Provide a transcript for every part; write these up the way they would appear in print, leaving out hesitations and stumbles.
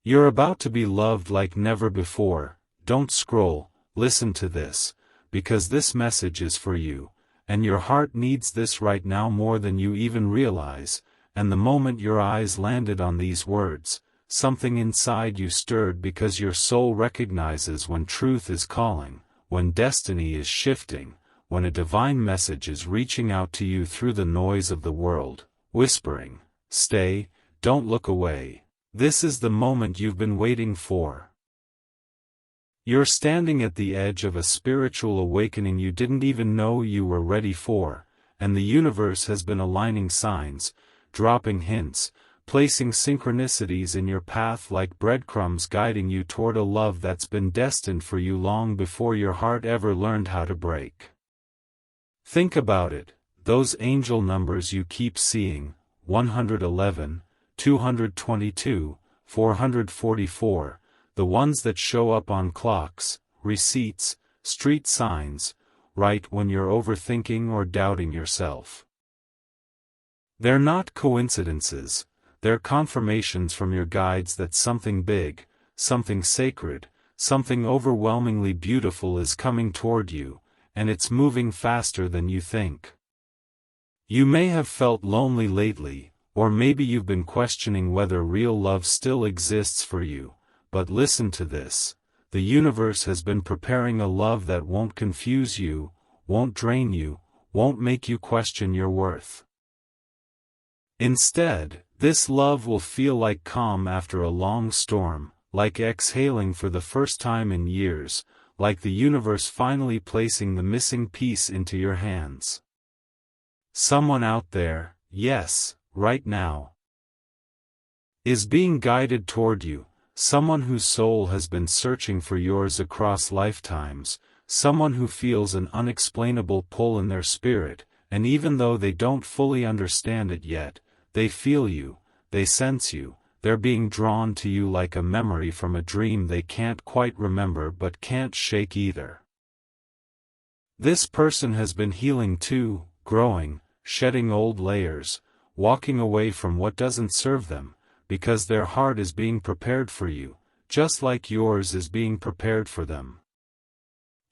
You're about to be loved like never before. Don't scroll, listen to this, because this message is for you, and your heart needs this right now more than you even realize. And the moment your eyes landed on these words, something inside you stirred, because your soul recognizes when truth is calling, when destiny is shifting, when a divine message is reaching out to you through the noise of the world, whispering, "Stay, don't look away. This is the moment you've been waiting for." You're standing at the edge of a spiritual awakening you didn't even know you were ready for, and the universe has been aligning signs, dropping hints, placing synchronicities in your path like breadcrumbs, guiding you toward a love that's been destined for you long before your heart ever learned how to break. Think about it, those angel numbers you keep seeing, 111, 222, 444, the ones that show up on clocks, receipts, street signs, right when you're overthinking or doubting yourself. They're not coincidences, they're confirmations from your guides that something big, something sacred, something overwhelmingly beautiful is coming toward you, and it's moving faster than you think. You may have felt lonely lately, or maybe you've been questioning whether real love still exists for you, but listen to this. The universe has been preparing a love that won't confuse you, won't drain you, won't make you question your worth. Instead, this love will feel like calm after a long storm, like exhaling for the first time in years, like the universe finally placing the missing piece into your hands. Someone out there, yes, right now, is being guided toward you, someone whose soul has been searching for yours across lifetimes, someone who feels an unexplainable pull in their spirit, and even though they don't fully understand it yet, they feel you, they sense you, they're being drawn to you like a memory from a dream they can't quite remember but can't shake either. This person has been healing too, growing, shedding old layers, walking away from what doesn't serve them, because their heart is being prepared for you, just like yours is being prepared for them.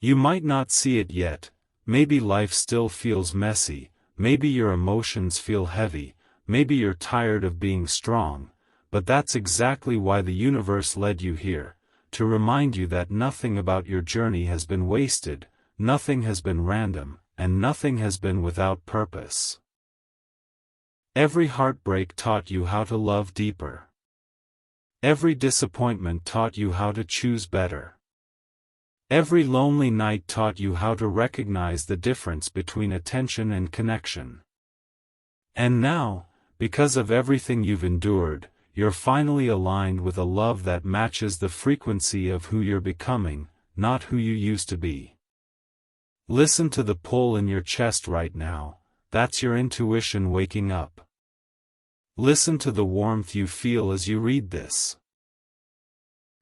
You might not see it yet, maybe life still feels messy, maybe your emotions feel heavy, maybe you're tired of being strong, but that's exactly why the universe led you here, to remind you that nothing about your journey has been wasted, nothing has been random, and nothing has been without purpose. Every heartbreak taught you how to love deeper. Every disappointment taught you how to choose better. Every lonely night taught you how to recognize the difference between attention and connection. And now, because of everything you've endured, you're finally aligned with a love that matches the frequency of who you're becoming, not who you used to be. Listen to the pull in your chest right now, that's your intuition waking up. Listen to the warmth you feel as you read this.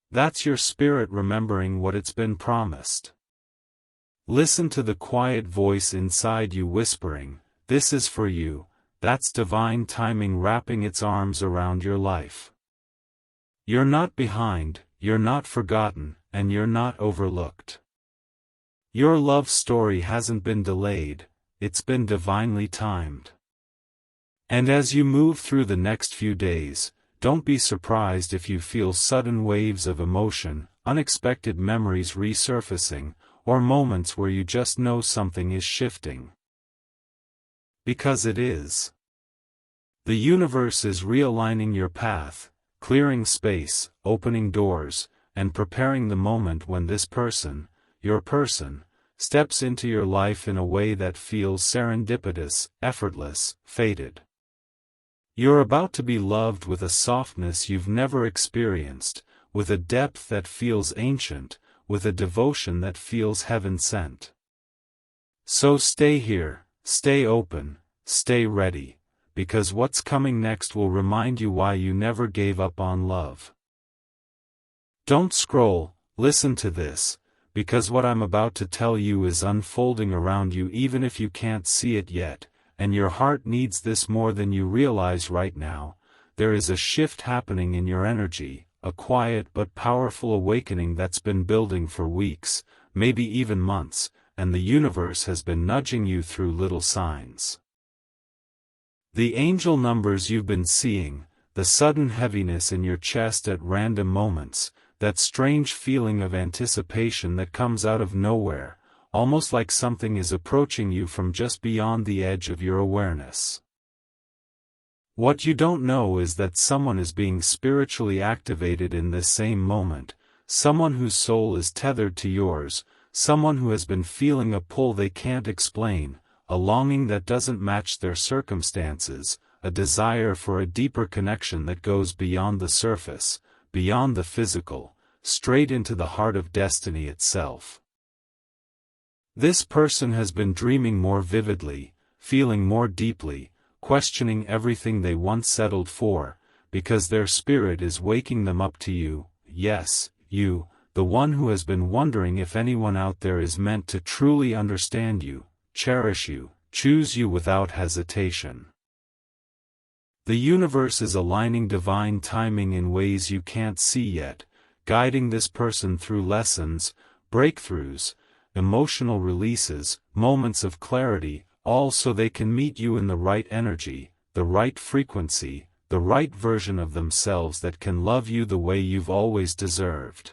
That's your spirit remembering what it's been promised. Listen to the quiet voice inside you whispering, "This is for you." That's divine timing wrapping its arms around your life. You're not behind, you're not forgotten, and you're not overlooked. Your love story hasn't been delayed, it's been divinely timed. And as you move through the next few days, don't be surprised if you feel sudden waves of emotion, unexpected memories resurfacing, or moments where you just know something is shifting. Because it is. The universe is realigning your path, clearing space, opening doors, and preparing the moment when this person, your person, steps into your life in a way that feels serendipitous, effortless, fated. You're about to be loved with a softness you've never experienced, with a depth that feels ancient, with a devotion that feels heaven-sent. So stay here, stay open, stay ready, because what's coming next will remind you why you never gave up on love. Don't scroll, listen to this, because what I'm about to tell you is unfolding around you even if you can't see it yet, and your heart needs this more than you realize right now. There is a shift happening in your energy, a quiet but powerful awakening that's been building for weeks, maybe even months, and the universe has been nudging you through little signs. The angel numbers you've been seeing, the sudden heaviness in your chest at random moments, that strange feeling of anticipation that comes out of nowhere, almost like something is approaching you from just beyond the edge of your awareness. What you don't know is that someone is being spiritually activated in this same moment, someone whose soul is tethered to yours, someone who has been feeling a pull they can't explain, a longing that doesn't match their circumstances, a desire for a deeper connection that goes beyond the surface, beyond the physical, straight into the heart of destiny itself. This person has been dreaming more vividly, feeling more deeply, questioning everything they once settled for, because their spirit is waking them up to you, yes, you, the one who has been wondering if anyone out there is meant to truly understand you, cherish you, choose you without hesitation. The universe is aligning divine timing in ways you can't see yet, guiding this person through lessons, breakthroughs, emotional releases, moments of clarity, all so they can meet you in the right energy, the right frequency, the right version of themselves that can love you the way you've always deserved.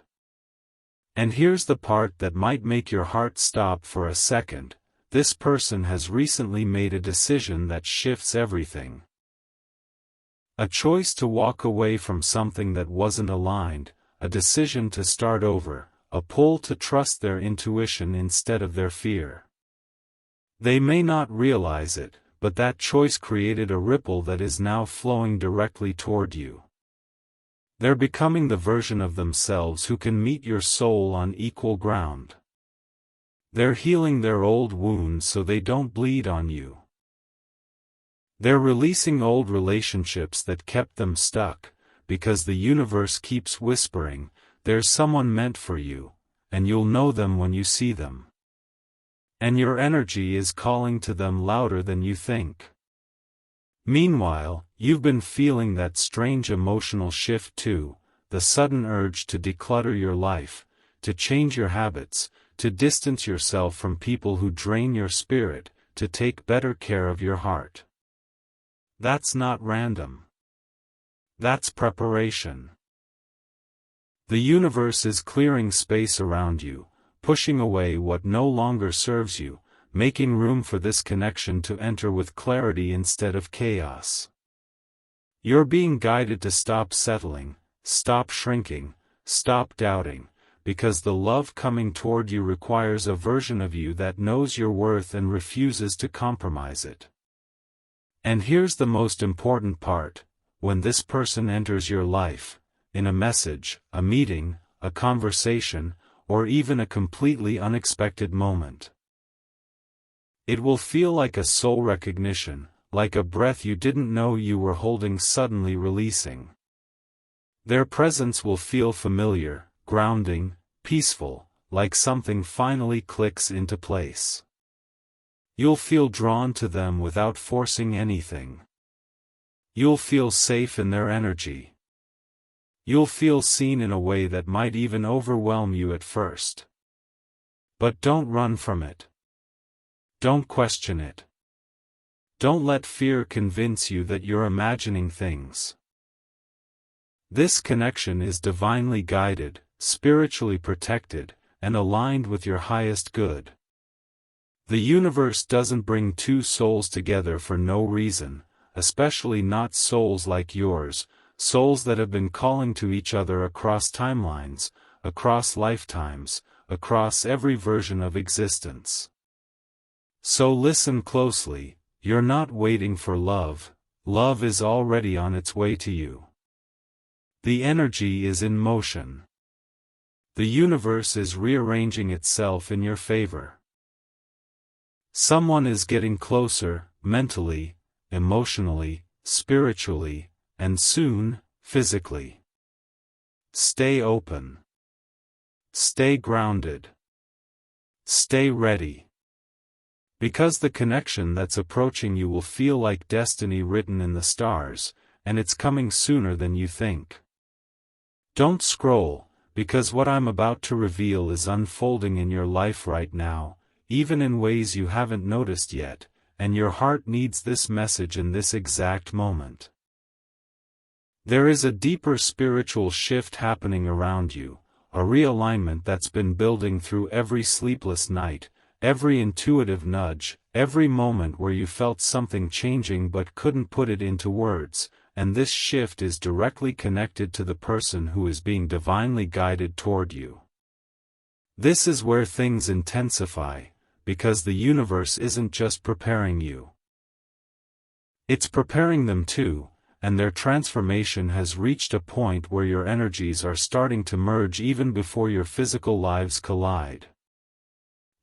And here's the part that might make your heart stop for a second: this person has recently made a decision that shifts everything. A choice to walk away from something that wasn't aligned, a decision to start over, a pull to trust their intuition instead of their fear. They may not realize it, but that choice created a ripple that is now flowing directly toward you. They're becoming the version of themselves who can meet your soul on equal ground. They're healing their old wounds so they don't bleed on you. They're releasing old relationships that kept them stuck, because the universe keeps whispering, there's someone meant for you, and you'll know them when you see them. And your energy is calling to them louder than you think. Meanwhile, you've been feeling that strange emotional shift too, the sudden urge to declutter your life, to change your habits, to distance yourself from people who drain your spirit, to take better care of your heart. That's not random. That's preparation. The universe is clearing space around you, pushing away what no longer serves you, making room for this connection to enter with clarity instead of chaos. You're being guided to stop settling, stop shrinking, stop doubting, because the love coming toward you requires a version of you that knows your worth and refuses to compromise it. And here's the most important part: when this person enters your life, in a message, a meeting, a conversation, or even a completely unexpected moment, it will feel like a soul recognition, like a breath you didn't know you were holding suddenly releasing. Their presence will feel familiar, grounding, peaceful, like something finally clicks into place. You'll feel drawn to them without forcing anything. You'll feel safe in their energy. You'll feel seen in a way that might even overwhelm you at first. But don't run from it. Don't question it. Don't let fear convince you that you're imagining things. This connection is divinely guided, spiritually protected, and aligned with your highest good. The universe doesn't bring two souls together for no reason, especially not souls like yours, souls that have been calling to each other across timelines, across lifetimes, across every version of existence. So listen closely: you're not waiting for love, love is already on its way to you. The energy is in motion. The universe is rearranging itself in your favor. Someone is getting closer, mentally, emotionally, spiritually, and soon, physically. Stay open. Stay grounded. Stay ready. Because the connection that's approaching you will feel like destiny written in the stars, and it's coming sooner than you think. Don't scroll, because what I'm about to reveal is unfolding in your life right now, even in ways you haven't noticed yet, and your heart needs this message in this exact moment. There is a deeper spiritual shift happening around you, a realignment that's been building through every sleepless night, every intuitive nudge, every moment where you felt something changing but couldn't put it into words, and this shift is directly connected to the person who is being divinely guided toward you. This is where things intensify, because the universe isn't just preparing you. It's preparing them too, and their transformation has reached a point where your energies are starting to merge even before your physical lives collide.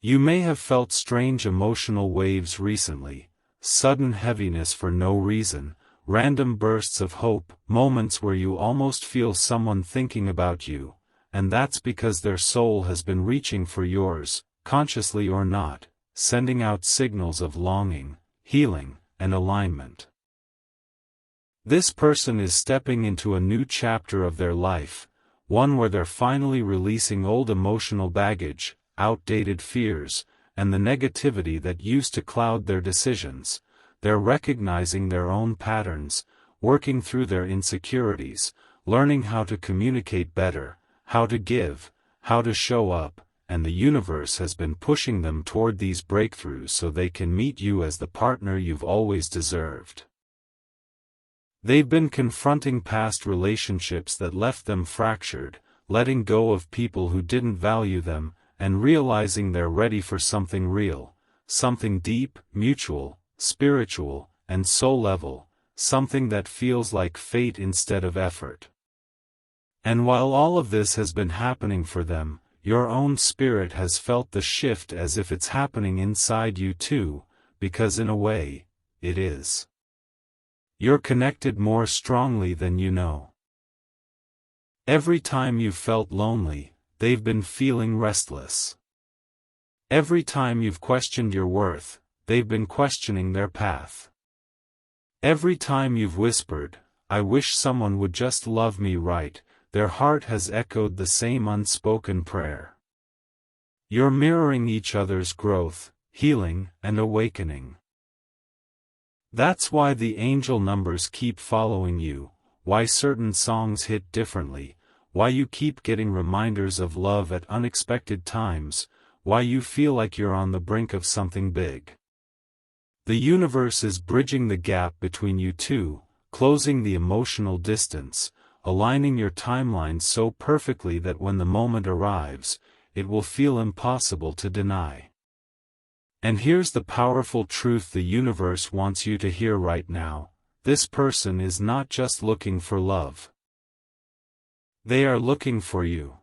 You may have felt strange emotional waves recently, sudden heaviness for no reason, random bursts of hope, moments where you almost feel someone thinking about you, and that's because their soul has been reaching for yours, consciously or not, sending out signals of longing, healing, and alignment. This person is stepping into a new chapter of their life, one where they're finally releasing old emotional baggage, outdated fears, and the negativity that used to cloud their decisions. They're recognizing their own patterns, working through their insecurities, learning how to communicate better, how to give, how to show up, and the universe has been pushing them toward these breakthroughs so they can meet you as the partner you've always deserved. They've been confronting past relationships that left them fractured, letting go of people who didn't value them, and realizing they're ready for something real, something deep, mutual, spiritual, and soul-level, something that feels like fate instead of effort. And while all of this has been happening for them, your own spirit has felt the shift as if it's happening inside you too, because in a way, it is. You're connected more strongly than you know. Every time you've felt lonely, they've been feeling restless. Every time you've questioned your worth, they've been questioning their path. Every time you've whispered, "I wish someone would just love me right," their heart has echoed the same unspoken prayer. You're mirroring each other's growth, healing, and awakening. That's why the angel numbers keep following you, why certain songs hit differently, why you keep getting reminders of love at unexpected times, why you feel like you're on the brink of something big. The universe is bridging the gap between you two, closing the emotional distance, aligning your timelines so perfectly that when the moment arrives, it will feel impossible to deny. And here's the powerful truth the universe wants you to hear right now: this person is not just looking for love. They are looking for you.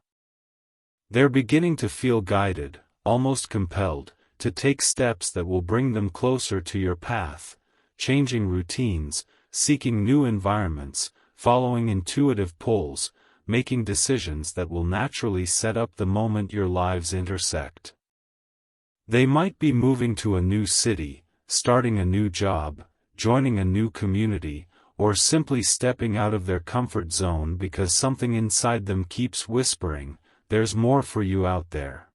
They're beginning to feel guided, almost compelled, to take steps that will bring them closer to your path, changing routines, seeking new environments, following intuitive pulls, making decisions that will naturally set up the moment your lives intersect. They might be moving to a new city, starting a new job, joining a new community, or simply stepping out of their comfort zone because something inside them keeps whispering, "There's more for you out there."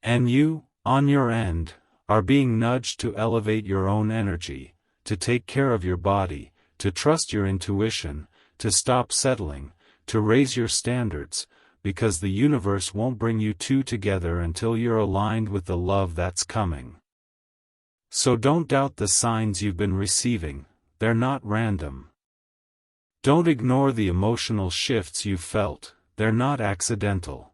And you, on your end, are being nudged to elevate your own energy, to take care of your body, to trust your intuition, to stop settling, to raise your standards, because the universe won't bring you two together until you're aligned with the love that's coming. So don't doubt the signs you've been receiving, they're not random. Don't ignore the emotional shifts you've felt, they're not accidental.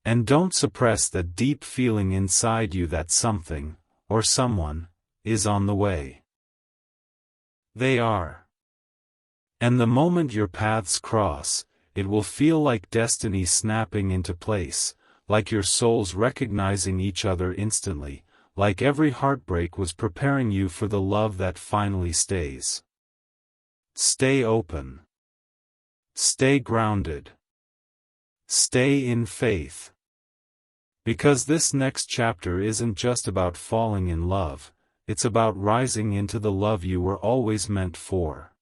And don't suppress that deep feeling inside you that something, or someone, is on the way. They are. And the moment your paths cross, it will feel like destiny snapping into place, like your souls recognizing each other instantly, like every heartbreak was preparing you for the love that finally stays. Stay open. Stay grounded. Stay in faith. Because this next chapter isn't just about falling in love, it's about rising into the love you were always meant for.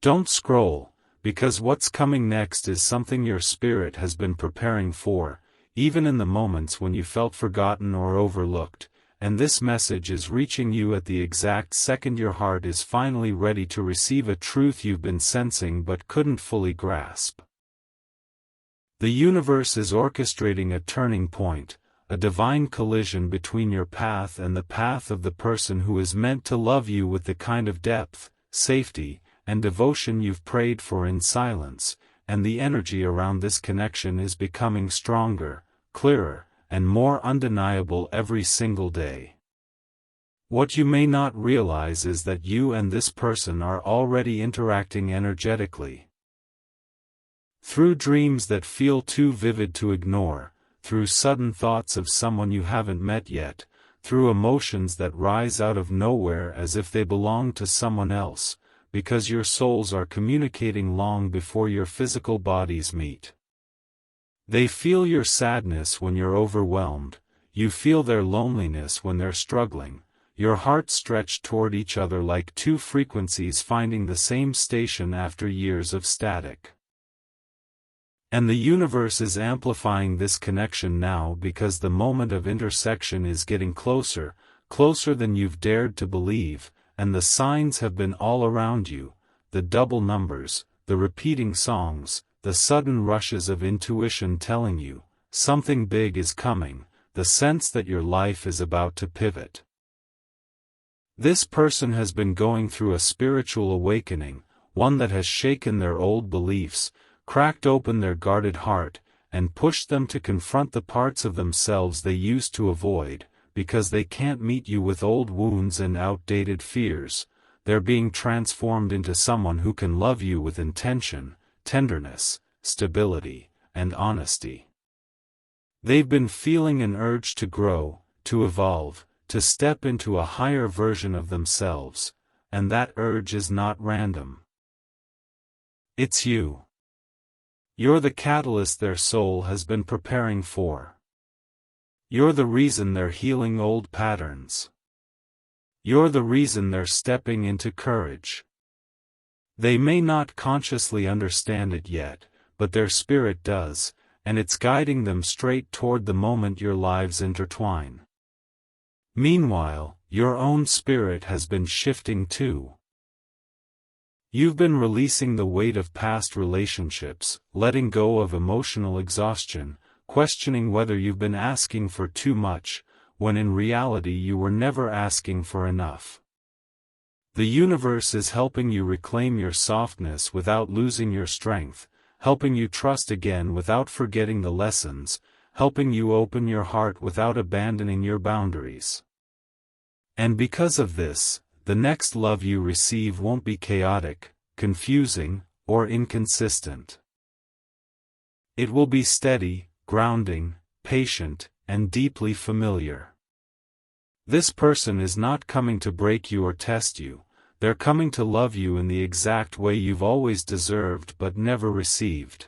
Don't scroll, Because what's coming next is something your spirit has been preparing for, even in the moments when you felt forgotten or overlooked, and this message is reaching you at the exact second your heart is finally ready to receive a truth you've been sensing but couldn't fully grasp. The universe is orchestrating a turning point, a divine collision between your path and the path of the person who is meant to love you with the kind of depth, safety, and devotion you've prayed for in silence, and the energy around this connection is becoming stronger, clearer, and more undeniable every single day. What you may not realize is that you and this person are already interacting energetically. Through dreams that feel too vivid to ignore, through sudden thoughts of someone you haven't met yet, through emotions that rise out of nowhere as if they belong to someone else, because your souls are communicating long before your physical bodies meet. They feel your sadness when you're overwhelmed, you feel their loneliness when they're struggling, your hearts stretch toward each other like two frequencies finding the same station after years of static. And the universe is amplifying this connection now because the moment of intersection is getting closer, closer than you've dared to believe, and the signs have been all around you, the double numbers, the repeating songs, the sudden rushes of intuition telling you, something big is coming, the sense that your life is about to pivot. This person has been going through a spiritual awakening, one that has shaken their old beliefs, cracked open their guarded heart, and pushed them to confront the parts of themselves they used to avoid, because they can't meet you with old wounds and outdated fears. They're being transformed into someone who can love you with intention, tenderness, stability, and honesty. They've been feeling an urge to grow, to evolve, to step into a higher version of themselves, and that urge is not random. It's you. You're the catalyst their soul has been preparing for. You're the reason they're healing old patterns. You're the reason they're stepping into courage. They may not consciously understand it yet, but their spirit does, and it's guiding them straight toward the moment your lives intertwine. Meanwhile, your own spirit has been shifting too. You've been releasing the weight of past relationships, letting go of emotional exhaustion, questioning whether you've been asking for too much, when in reality you were never asking for enough. The universe is helping you reclaim your softness without losing your strength, helping you trust again without forgetting the lessons, helping you open your heart without abandoning your boundaries. And because of this, the next love you receive won't be chaotic, confusing, or inconsistent. It will be steady, grounding, patient, and deeply familiar. This person is not coming to break you or test you, they're coming to love you in the exact way you've always deserved but never received.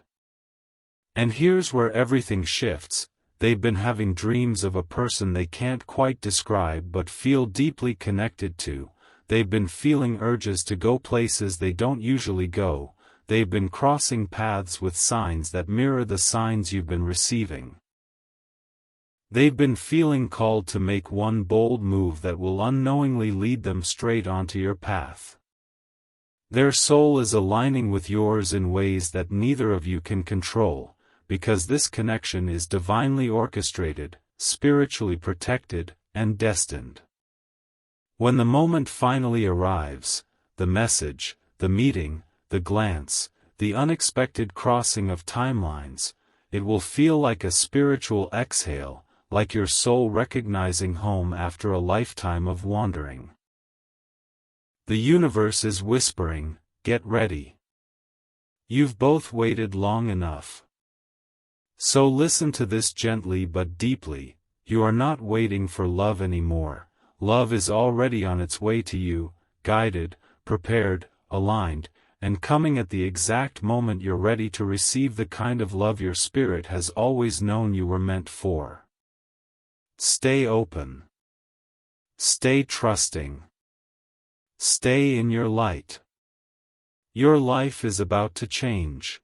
And here's where everything shifts. They've been having dreams of a person they can't quite describe but feel deeply connected to. They've been feeling urges to go places they don't usually go. They've been crossing paths with signs that mirror the signs you've been receiving. They've been feeling called to make one bold move that will unknowingly lead them straight onto your path. Their soul is aligning with yours in ways that neither of you can control, because this connection is divinely orchestrated, spiritually protected, and destined. When the moment finally arrives, the message, the meeting, the glance, the unexpected crossing of timelines, it will feel like a spiritual exhale, like your soul recognizing home after a lifetime of wandering. The universe is whispering, get ready. You've both waited long enough. So listen to this gently but deeply. You are not waiting for love anymore. Love is already on its way to you, guided, prepared, aligned, and coming at the exact moment you're ready to receive the kind of love your spirit has always known you were meant for. Stay open. Stay trusting. Stay in your light. Your life is about to change.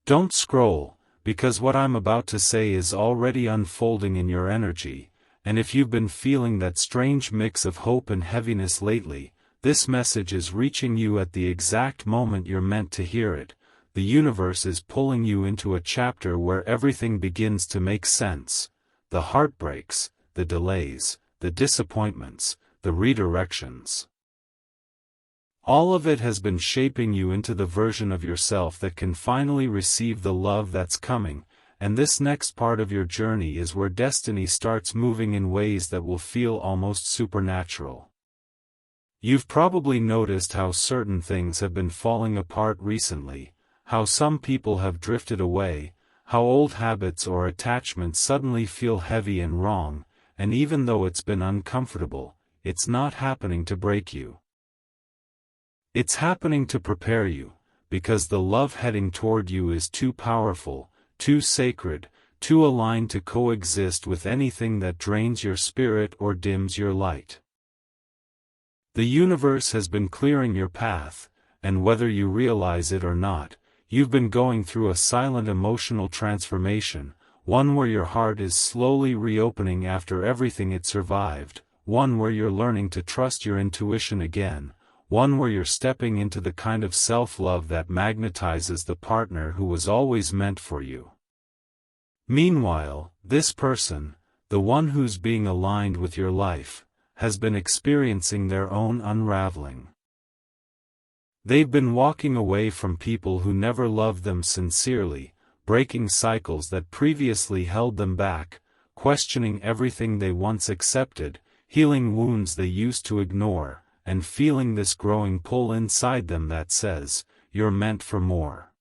Don't scroll, because what I'm about to say is already unfolding in your energy, and if you've been feeling that strange mix of hope and heaviness lately, this message is reaching you at the exact moment you're meant to hear it. The universe is pulling you into a chapter where everything begins to make sense. The heartbreaks, the delays, the disappointments, the redirections. All of it has been shaping you into the version of yourself that can finally receive the love that's coming, and this next part of your journey is where destiny starts moving in ways that will feel almost supernatural. You've probably noticed how certain things have been falling apart recently, how some people have drifted away, how old habits or attachments suddenly feel heavy and wrong, and even though it's been uncomfortable, it's not happening to break you. It's happening to prepare you, because the love heading toward you is too powerful, too sacred, too aligned to coexist with anything that drains your spirit or dims your light. The universe has been clearing your path, and whether you realize it or not, you've been going through a silent emotional transformation, one where your heart is slowly reopening after everything it survived, one where you're learning to trust your intuition again, one where you're stepping into the kind of self-love that magnetizes the partner who was always meant for you. Meanwhile, this person, the one who's being aligned with your life, has been experiencing their own unraveling. They've been walking away from people who never loved them sincerely, breaking cycles that previously held them back, questioning everything they once accepted, healing wounds they used to ignore, and feeling this growing pull inside them that says, you're meant for more.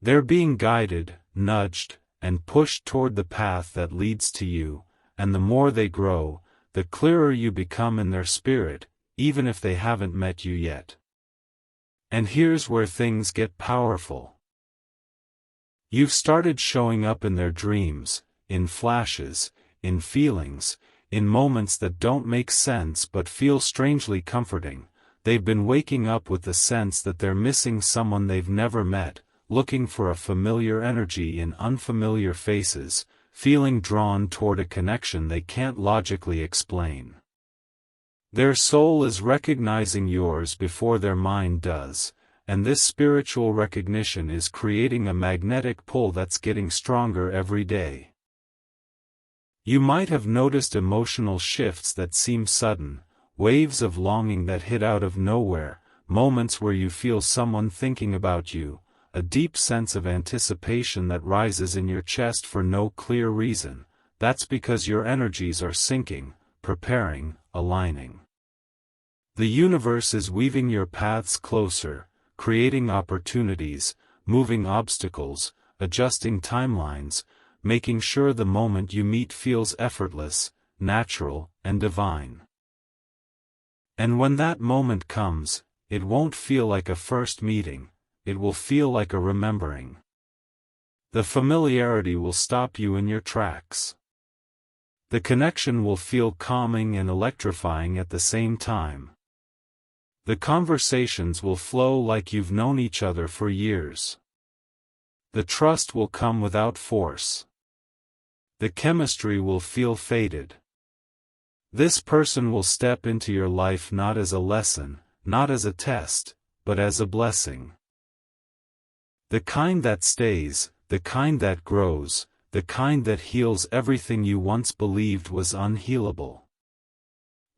They're being guided, nudged, and pushed toward the path that leads to you, and the more they grow, the clearer you become in their spirit, even if they haven't met you yet. And here's where things get powerful. You've started showing up in their dreams, in flashes, in feelings, in moments that don't make sense but feel strangely comforting. They've been waking up with the sense that they're missing someone they've never met, looking for a familiar energy in unfamiliar faces, feeling drawn toward a connection they can't logically explain. Their soul is recognizing yours before their mind does, and this spiritual recognition is creating a magnetic pull that's getting stronger every day. You might have noticed emotional shifts that seem sudden, waves of longing that hit out of nowhere, moments where you feel someone thinking about you, a deep sense of anticipation that rises in your chest for no clear reason. That's because your energies are syncing, preparing, aligning. The universe is weaving your paths closer, creating opportunities, moving obstacles, adjusting timelines, making sure the moment you meet feels effortless, natural, and divine. And when that moment comes, it won't feel like a first meeting, it will feel like a remembering. The familiarity will stop you in your tracks. The connection will feel calming and electrifying at the same time. The conversations will flow like you've known each other for years. The trust will come without force. The chemistry will feel fated. This person will step into your life not as a lesson, not as a test, but as a blessing. The kind that stays, the kind that grows, the kind that heals everything you once believed was unhealable.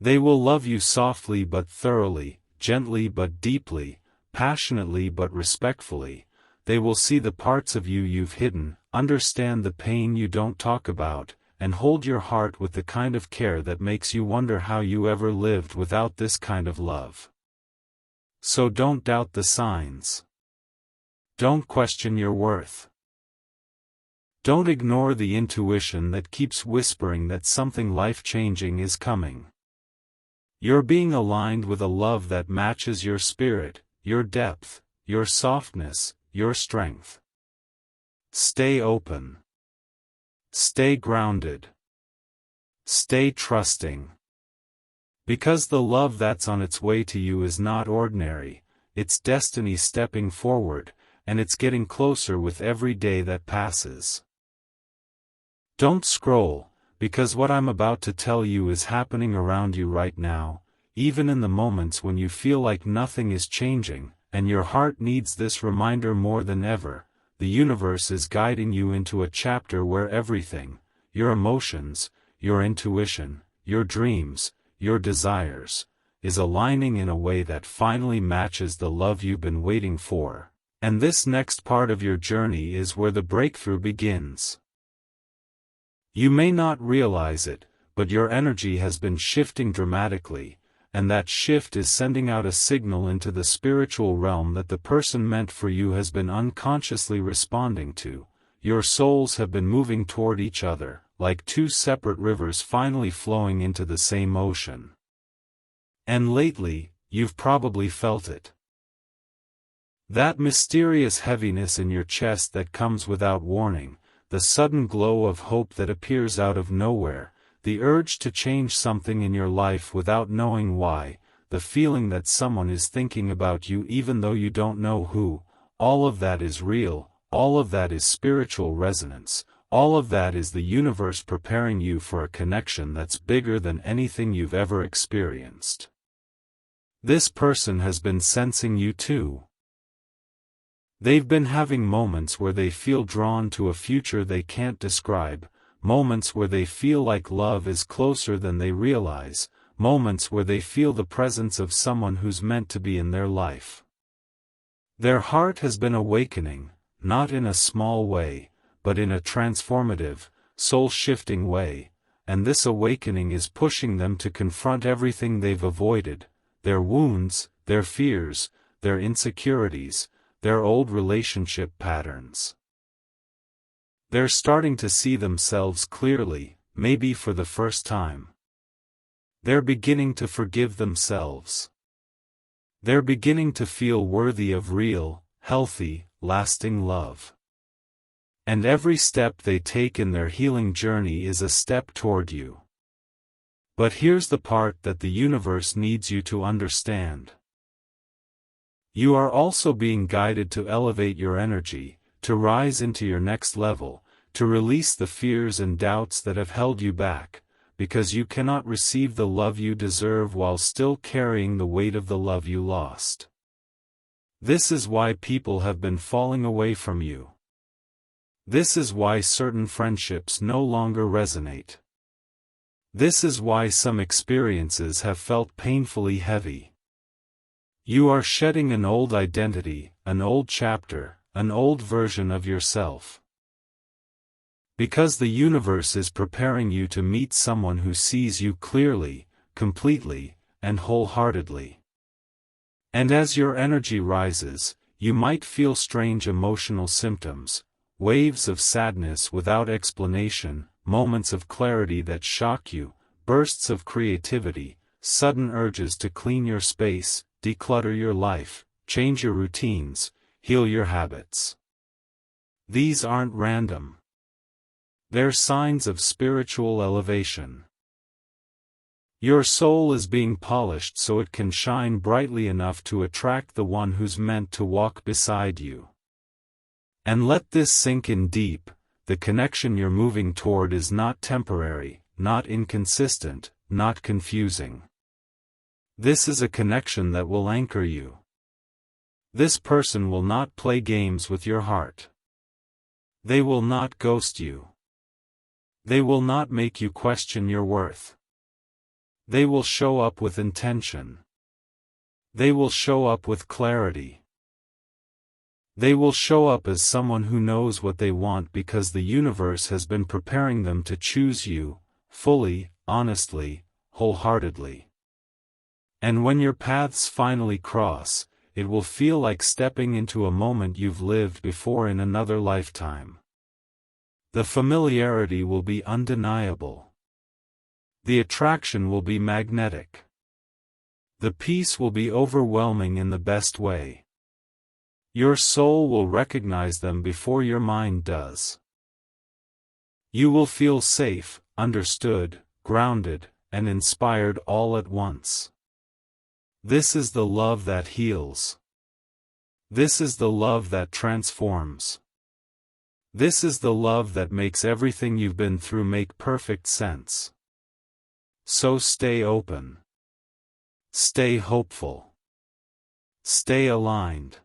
They will love you softly but thoroughly, gently but deeply, passionately but respectfully. They will see the parts of you you've hidden, understand the pain you don't talk about, and hold your heart with the kind of care that makes you wonder how you ever lived without this kind of love. So don't doubt the signs. Don't question your worth. Don't ignore the intuition that keeps whispering that something life-changing is coming. You're being aligned with a love that matches your spirit, your depth, your softness, your strength. Stay open. Stay grounded. Stay trusting. Because the love that's on its way to you is not ordinary, it's destiny stepping forward, and it's getting closer with every day that passes. Don't scroll, because what I'm about to tell you is happening around you right now, even in the moments when you feel like nothing is changing, and your heart needs this reminder more than ever. The universe is guiding you into a chapter where everything, your emotions, your intuition, your dreams, your desires, is aligning in a way that finally matches the love you've been waiting for. And this next part of your journey is where the breakthrough begins. You may not realize it, but your energy has been shifting dramatically, and that shift is sending out a signal into the spiritual realm that the person meant for you has been unconsciously responding to. Your souls have been moving toward each other, like two separate rivers finally flowing into the same ocean. And lately, you've probably felt it. That mysterious heaviness in your chest that comes without warning, the sudden glow of hope that appears out of nowhere, the urge to change something in your life without knowing why, the feeling that someone is thinking about you even though you don't know who. All of that is real, all of that is spiritual resonance, all of that is the universe preparing you for a connection that's bigger than anything you've ever experienced. This person has been sensing you too. They've been having moments where they feel drawn to a future they can't describe, moments where they feel like love is closer than they realize, moments where they feel the presence of someone who's meant to be in their life. Their heart has been awakening, not in a small way, but in a transformative, soul-shifting way, and this awakening is pushing them to confront everything they've avoided, their wounds, their fears, their insecurities, their old relationship patterns. They're starting to see themselves clearly, maybe for the first time. They're beginning to forgive themselves. They're beginning to feel worthy of real, healthy, lasting love. And every step they take in their healing journey is a step toward you. But here's the part that the universe needs you to understand. You are also being guided to elevate your energy, to rise into your next level, to release the fears and doubts that have held you back, because you cannot receive the love you deserve while still carrying the weight of the love you lost. This is why people have been falling away from you. This is why certain friendships no longer resonate. This is why some experiences have felt painfully heavy. You are shedding an old identity, an old chapter, an old version of yourself. Because the universe is preparing you to meet someone who sees you clearly, completely, and wholeheartedly. And as your energy rises, you might feel strange emotional symptoms, waves of sadness without explanation, moments of clarity that shock you, bursts of creativity, sudden urges to clean your space, declutter your life, change your routines, heal your habits. These aren't random. They're signs of spiritual elevation. Your soul is being polished so it can shine brightly enough to attract the one who's meant to walk beside you. And let this sink in deep, the connection you're moving toward is not temporary, not inconsistent, not confusing. This is a connection that will anchor you. This person will not play games with your heart. They will not ghost you. They will not make you question your worth. They will show up with intention. They will show up with clarity. They will show up as someone who knows what they want because the universe has been preparing them to choose you, fully, honestly, wholeheartedly. And when your paths finally cross, it will feel like stepping into a moment you've lived before in another lifetime. The familiarity will be undeniable. The attraction will be magnetic. The peace will be overwhelming in the best way. Your soul will recognize them before your mind does. You will feel safe, understood, grounded, and inspired all at once. This is the love that heals. This is the love that transforms. This is the love that makes everything you've been through make perfect sense. So stay open. Stay hopeful. Stay aligned.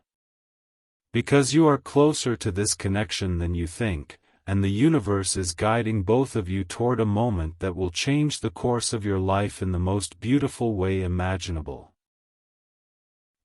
Because you are closer to this connection than you think, and the universe is guiding both of you toward a moment that will change the course of your life in the most beautiful way imaginable.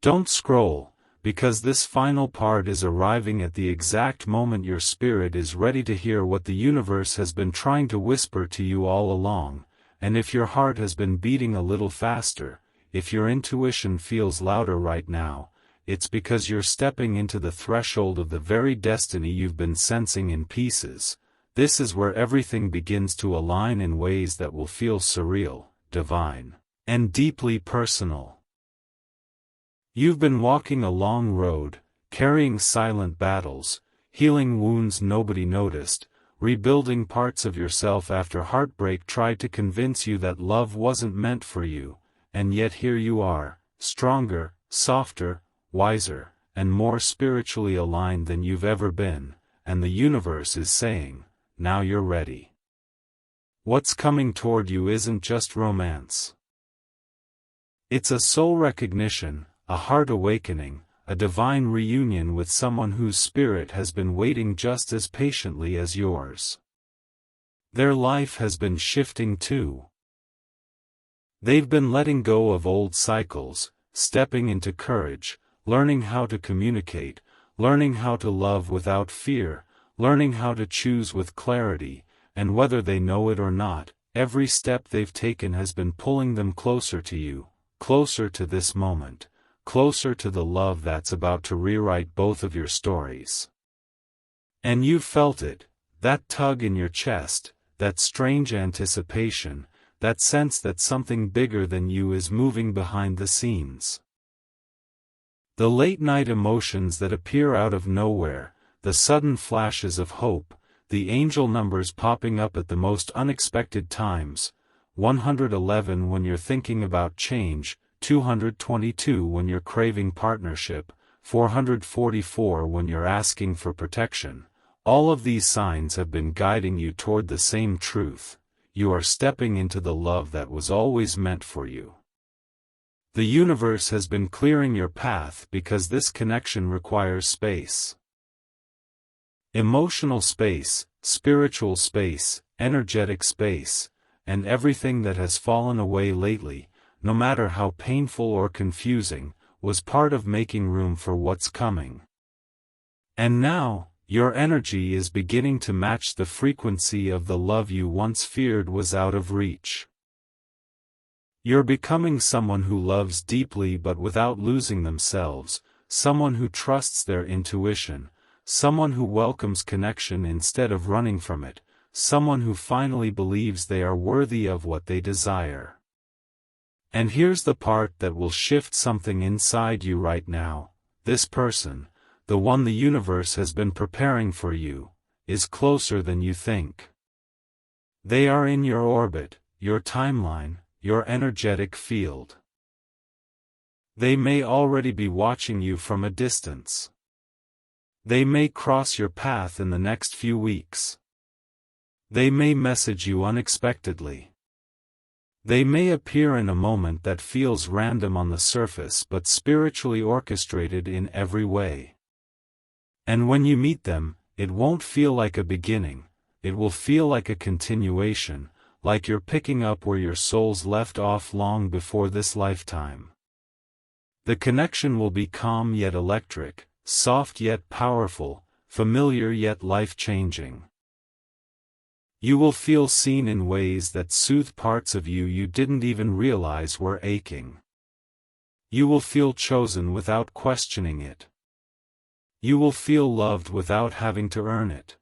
Don't scroll, because this final part is arriving at the exact moment your spirit is ready to hear what the universe has been trying to whisper to you all along, and if your heart has been beating a little faster, if your intuition feels louder right now, it's because you're stepping into the threshold of the very destiny you've been sensing in pieces. This is where everything begins to align in ways that will feel surreal, divine, and deeply personal. You've been walking a long road, carrying silent battles, healing wounds nobody noticed, rebuilding parts of yourself after heartbreak tried to convince you that love wasn't meant for you, and yet here you are, stronger, softer, wiser, and more spiritually aligned than you've ever been, and the universe is saying, now you're ready. What's coming toward you isn't just romance. It's a soul recognition, a heart awakening, a divine reunion with someone whose spirit has been waiting just as patiently as yours. Their life has been shifting too. They've been letting go of old cycles, stepping into courage, learning how to communicate, learning how to love without fear, learning how to choose with clarity, and whether they know it or not, every step they've taken has been pulling them closer to you, closer to this moment, closer to the love that's about to rewrite both of your stories. And you've felt it, that tug in your chest, that strange anticipation, that sense that something bigger than you is moving behind the scenes. The late-night emotions that appear out of nowhere, the sudden flashes of hope, the angel numbers popping up at the most unexpected times, 111 when you're thinking about change, 222 when you're craving partnership, 444 when you're asking for protection, all of these signs have been guiding you toward the same truth: you are stepping into the love that was always meant for you. The universe has been clearing your path because this connection requires space. Emotional space, spiritual space, energetic space, and everything that has fallen away lately, no matter how painful or confusing, was part of making room for what's coming. And now, your energy is beginning to match the frequency of the love you once feared was out of reach. You're becoming someone who loves deeply but without losing themselves, someone who trusts their intuition, someone who welcomes connection instead of running from it, someone who finally believes they are worthy of what they desire. And here's the part that will shift something inside you right now: this person, the one the universe has been preparing for you, is closer than you think. They are in your orbit, your timeline, your energetic field. They may already be watching you from a distance. They may cross your path in the next few weeks. They may message you unexpectedly. They may appear in a moment that feels random on the surface but spiritually orchestrated in every way. And when you meet them, it won't feel like a beginning, it will feel like a continuation, like you're picking up where your souls left off long before this lifetime. The connection will be calm yet electric, soft yet powerful, familiar yet life-changing. You will feel seen in ways that soothe parts of you didn't even realize were aching. You will feel chosen without questioning it. You will feel loved without having to earn it.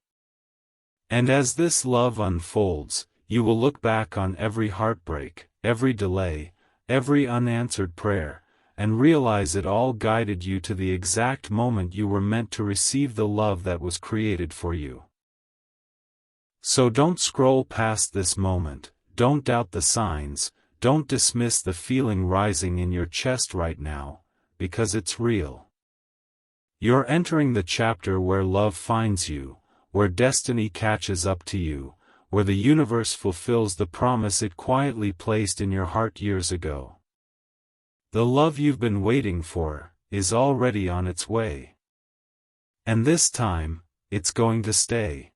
And as this love unfolds, you will look back on every heartbreak, every delay, every unanswered prayer, and realize it all guided you to the exact moment you were meant to receive the love that was created for you. So don't scroll past this moment, don't doubt the signs, don't dismiss the feeling rising in your chest right now, because it's real. You're entering the chapter where love finds you, where destiny catches up to you, where the universe fulfills the promise it quietly placed in your heart years ago. The love you've been waiting for is already on its way. And this time, it's going to stay.